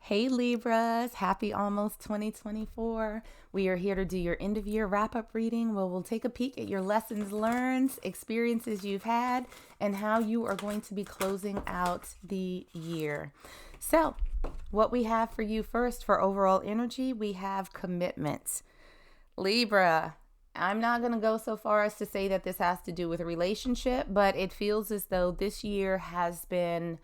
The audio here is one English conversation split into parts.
Hey Libras, happy almost 2024. We are here to do your end of year wrap up reading where we'll take a peek at your lessons learned, experiences you've had, and how you are going to be closing out the year. So, what we have for you first for overall energy, we have commitment. Libra, I'm not going to go so far as to say that this has to do with a relationship, but it feels as though this year has been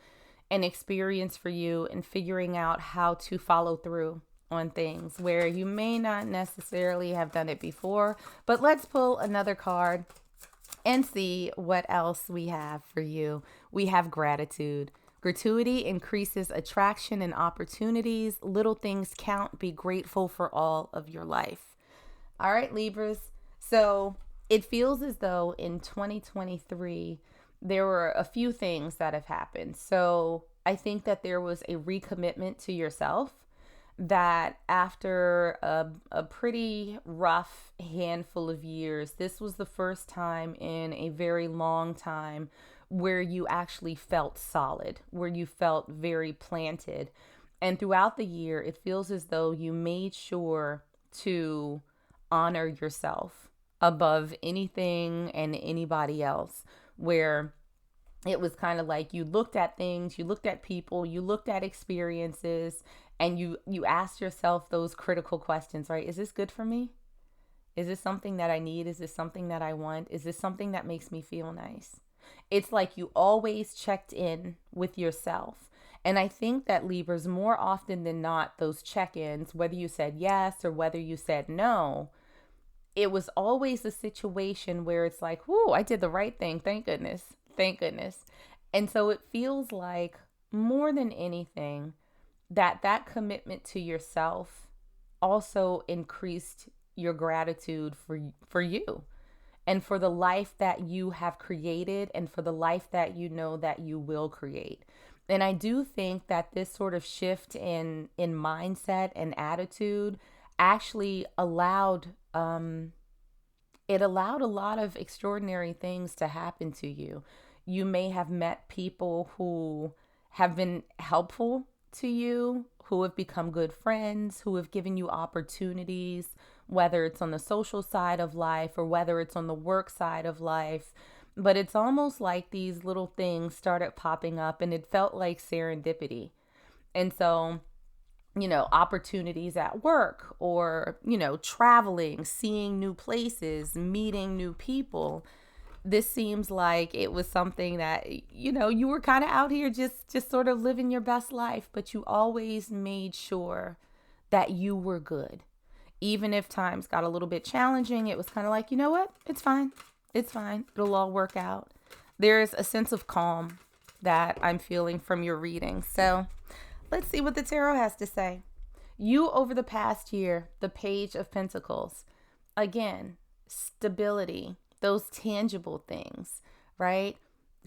an experience for you in figuring out how to follow through on things where you may not necessarily have done it before. But let's pull another card and see what else we have for you. We have gratitude. Gratuity increases attraction and opportunities. Little things count. Be grateful for all of your life. All right, Libras. So it feels as though in 2023, there were a few things that have happened. So I think that there was a recommitment to yourself that after a pretty rough handful of years, this was the first time in a very long time where you actually felt solid, where you felt very planted. And throughout the year, it feels as though you made sure to honor yourself above anything and anybody else, where it was kind of like you looked at things, you looked at people, you looked at experiences, and you asked yourself those critical questions, right? Is this good for me? Is this something that I need? Is this something that I want? Is this something that makes me feel nice? It's like you always checked in with yourself. And I think that Libras, more often than not, those check-ins, whether you said yes or whether you said no, it was always a situation where it's like, whoo, I did the right thing. Thank goodness. Thank goodness. And so it feels like more than anything that commitment to yourself also increased your gratitude for you and for the life that you have created and for the life that you know that you will create. And I do think that this sort of shift in mindset and attitude actually allowed it allowed a lot of extraordinary things to happen to you. You may have met people who have been helpful to you, who have become good friends, who have given you opportunities, whether it's on the social side of life or whether it's on the work side of life. But it's almost like these little things started popping up and it felt like serendipity. And so opportunities at work or, traveling, seeing new places, meeting new people. This seems like it was something that, you were kind of out here just sort of living your best life, but you always made sure that you were good. Even if times got a little bit challenging, it was kind of like, you know what? It's fine. It's fine. It'll all work out. There's a sense of calm that I'm feeling from your reading. So let's see what the tarot has to say. You, over the past year, the Page of Pentacles. Again, stability, those tangible things, right?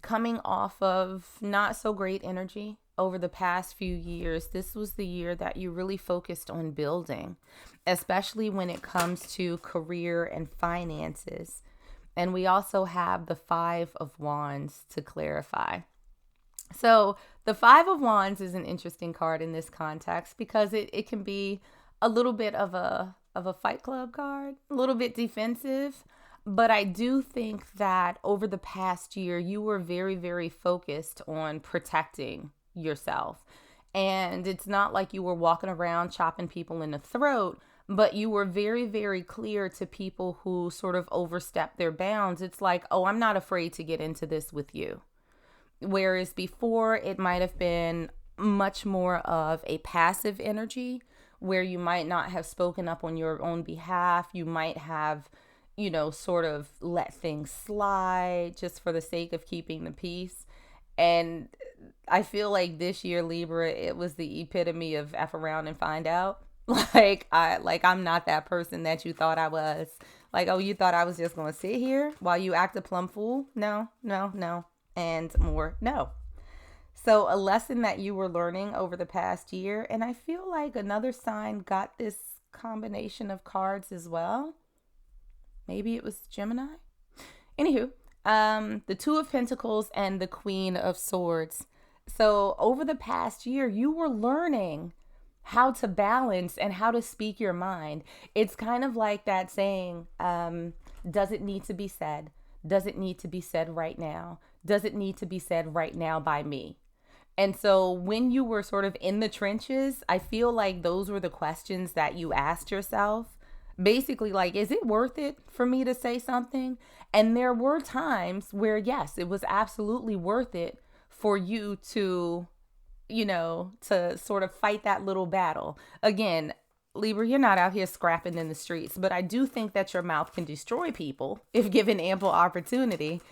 Coming off of not so great energy over the past few years, this was the year that you really focused on building, especially when it comes to career and finances. And we also have the Five of Wands to clarify. So the Five of Wands is an interesting card in this context because it can be a little bit of a Fight Club card, a little bit defensive. But I do think that over the past year, you were very, very focused on protecting yourself. And it's not like you were walking around chopping people in the throat, but you were very, very clear to people who sort of overstepped their bounds. It's like, oh, I'm not afraid to get into this with you. Whereas before, it might have been much more of a passive energy where you might not have spoken up on your own behalf. You might have, sort of let things slide just for the sake of keeping the peace. And I feel like this year, Libra, it was the epitome of F around and find out. I'm not that person that you thought I was. Like, oh, you thought I was just going to sit here while you act a plum fool? No. And more. No. So a lesson that you were learning over the past year, and I feel like another sign got this combination of cards as well. Maybe it was Gemini. Anywho, the Two of Pentacles and the Queen of Swords. So over the past year, you were learning how to balance and how to speak your mind. It's kind of like that saying, does it need to be said? Does it need to be said right now? Does it need to be said right now by me? And so when you were sort of in the trenches, I feel like those were the questions that you asked yourself. Basically, like, is it worth it for me to say something? And there were times where, yes, it was absolutely worth it for you to, to sort of fight that little battle. Again, Libra, you're not out here scrapping in the streets, but I do think that your mouth can destroy people if given ample opportunity.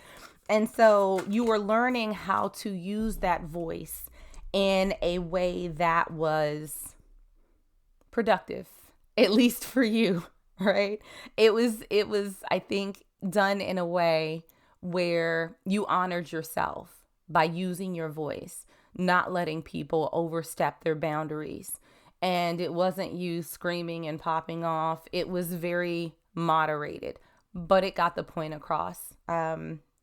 And so you were learning how to use that voice in a way that was productive, at least for you, right? It was, I think, done in a way where you honored yourself by using your voice, not letting people overstep their boundaries. And it wasn't you screaming and popping off. It was very moderated, but it got the point across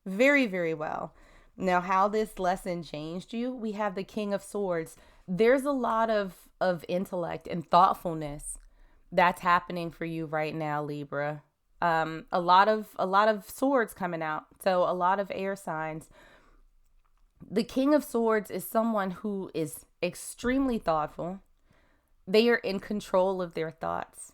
very, very well. Now, how this lesson changed you, we have the King of Swords. There's a lot of intellect and thoughtfulness that's happening for you right now, Libra. A lot of swords coming out. So a lot of air signs. The King of Swords is someone who is extremely thoughtful. They are in control of their thoughts.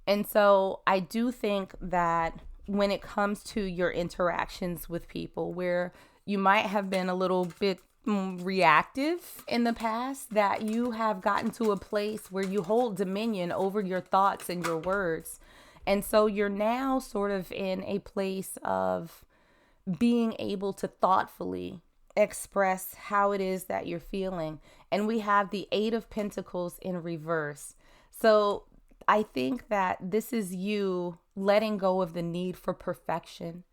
And so I do think that when it comes to your interactions with people where you might have been a little bit reactive in the past, that you have gotten to a place where you hold dominion over your thoughts and your words. And so you're now sort of in a place of being able to thoughtfully express how it is that you're feeling. And we have the Eight of Pentacles in reverse. So I think that this is you letting go of the need for perfection.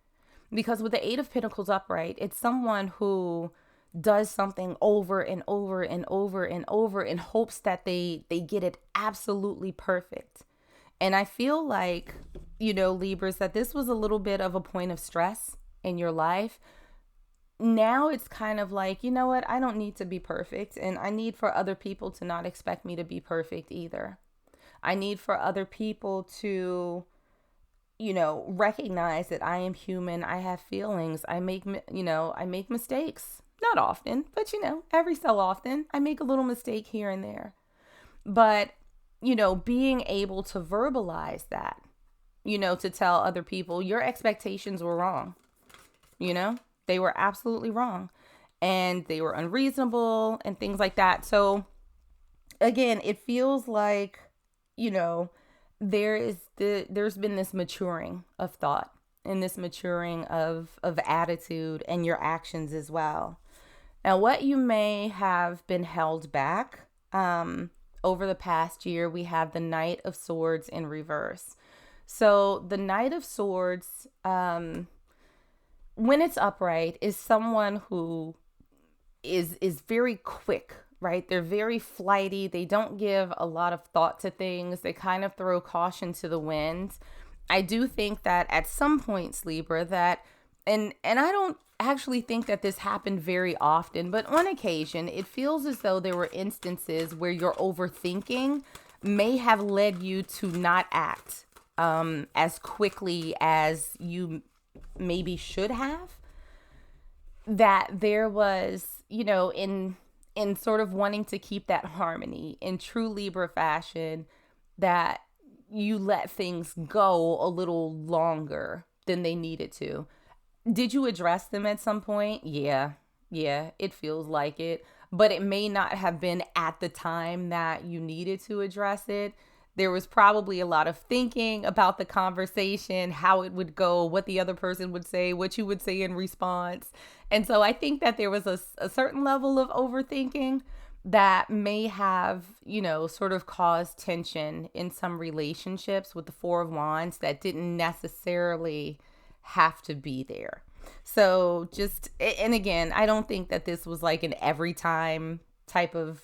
Because with the Eight of Pentacles upright, it's someone who does something over and over and over and over in hopes that they get it absolutely perfect. And I feel like, Libras, that this was a little bit of a point of stress in your life. Now it's kind of like, you know what? I don't need to be perfect. And I need for other people to not expect me to be perfect either. I need for other people to, recognize that I am human. I have feelings. I make mistakes. Not often, but every so often I make a little mistake here and there. But, being able to verbalize that, to tell other people your expectations were wrong. They were absolutely wrong and they were unreasonable and things like that. So again, it feels like, there's been this maturing of thought and this maturing of attitude and your actions as well. Now, what you may have been held back over the past year, we have the Knight of Swords in reverse. So the Knight of Swords, when it's upright, is someone who is very quick, right? They're very flighty. They don't give a lot of thought to things. They kind of throw caution to the wind. I do think that at some points, Libra, that, and I don't actually think that this happened very often, but on occasion, it feels as though there were instances where your overthinking may have led you to not act as quickly as you maybe should have. That there was, in sort of wanting to keep that harmony in true Libra fashion, that you let things go a little longer than they needed to. Did you address them at some point? Yeah, it feels like it. But it may not have been at the time that you needed to address it. There was probably a lot of thinking about the conversation, how it would go, what the other person would say, what you would say in response. And so I think that there was a certain level of overthinking that may have, sort of caused tension in some relationships with the Four of Wands that didn't necessarily have to be there. So and again, I don't think that this was like an every time type of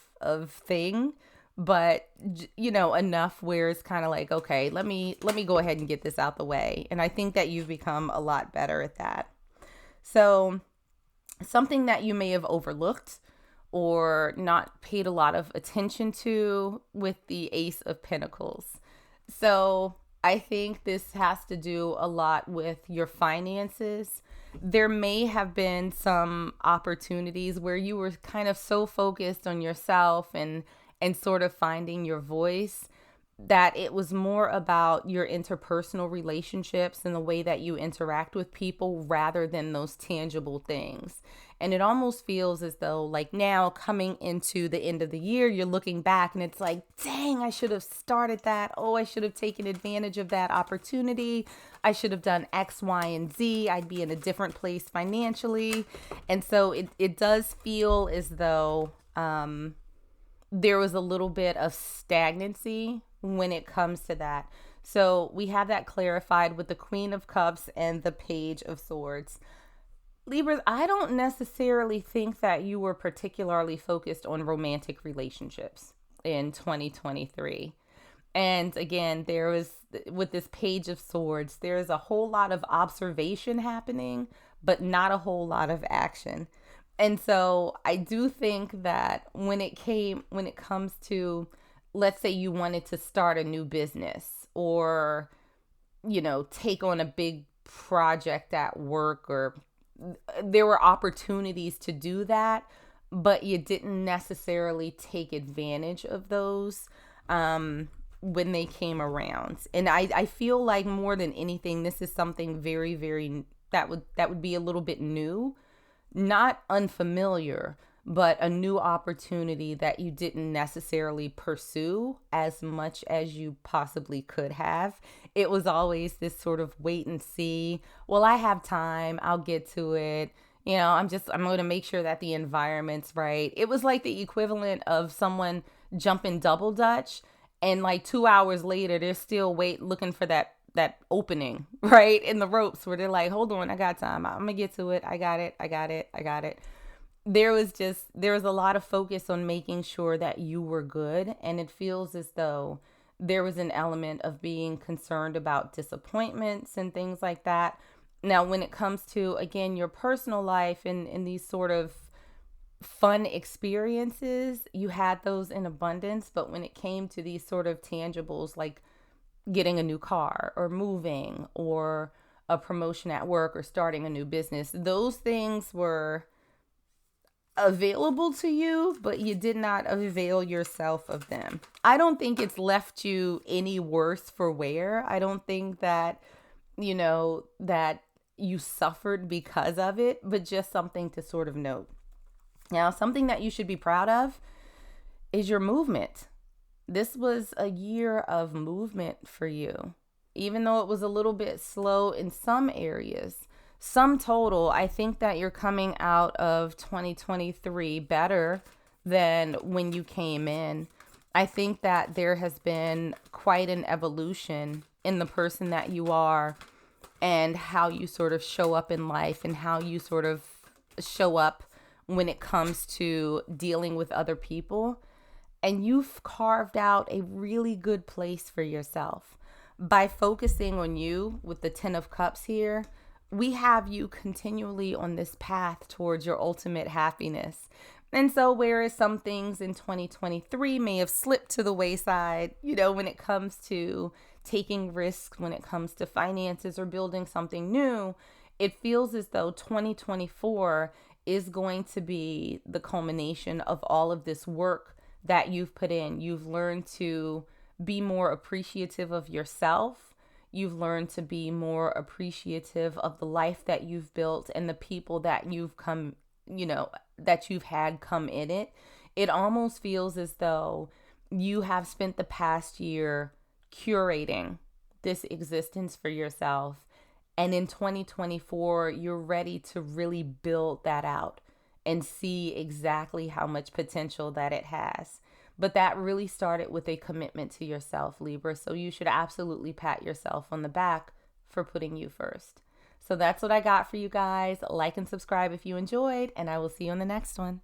thing, but enough where it's kind of like, okay, let me go ahead and get this out the way. And I think that you've become a lot better at that. So something that you may have overlooked or not paid a lot of attention to with the Ace of Pentacles. So I think this has to do a lot with your finances. There may have been some opportunities where you were kind of so focused on yourself and sort of finding your voice that it was more about your interpersonal relationships and the way that you interact with people rather than those tangible things. And it almost feels as though, like, now coming into the end of the year, you're looking back and it's like, dang, I should have started that. Oh, I should have taken advantage of that opportunity. I should have done X, Y, and Z. I'd be in a different place financially. And so it does feel as though there was a little bit of stagnancy when it comes to that. So we have that clarified with the Queen of Cups and the Page of Swords. Libras, I don't necessarily think that you were particularly focused on romantic relationships in 2023. And again, there was, with this Page of Swords, there is a whole lot of observation happening, but not a whole lot of action. And so I do think that when it comes to, let's say you wanted to start a new business or, take on a big project at work, or there were opportunities to do that, but you didn't necessarily take advantage of those when they came around. And I feel like more than anything, this is something very, very, that would be a little bit new, not unfamiliar, but a new opportunity that you didn't necessarily pursue as much as you possibly could have. It was always this sort of wait and see. Well, I have time. I'll get to it. I'm going to make sure that the environment's right. It was like the equivalent of someone jumping double dutch, and like 2 hours later, they're still looking for that opening, right, in the ropes, where they're like, hold on, I got time. I'm gonna get to it. I got it. There was a lot of focus on making sure that you were good. And it feels as though there was an element of being concerned about disappointments and things like that. Now, when it comes to, again, your personal life and these sort of fun experiences, you had those in abundance. But when it came to these sort of tangibles, like getting a new car or moving or a promotion at work or starting a new business, those things were available to you, but you did not avail yourself of them. I don't think it's left you any worse for wear. I don't think that, that you suffered because of it, but just something to sort of note. Now, something that you should be proud of is your movement. This was a year of movement for you, even though it was a little bit slow in some areas. Sum total, I think that you're coming out of 2023 better than when you came in. I think that there has been quite an evolution in the person that you are and how you sort of show up in life and how you sort of show up when it comes to dealing with other people. And you've carved out a really good place for yourself. By focusing on you with the 10 of Cups here, we have you continually on this path towards your ultimate happiness. And so whereas some things in 2023 may have slipped to the wayside, when it comes to taking risks, when it comes to finances or building something new, it feels as though 2024 is going to be the culmination of all of this work that you've put in. You've learned to be more appreciative of yourself. You've learned to be more appreciative of the life that you've built and the people that you've come, that you've had come in it. It almost feels as though you have spent the past year curating this existence for yourself. And in 2024, you're ready to really build that out and see exactly how much potential that it has. But that really started with a commitment to yourself, Libra. So you should absolutely pat yourself on the back for putting you first. So that's what I got for you guys. Like and subscribe if you enjoyed, and I will see you on the next one.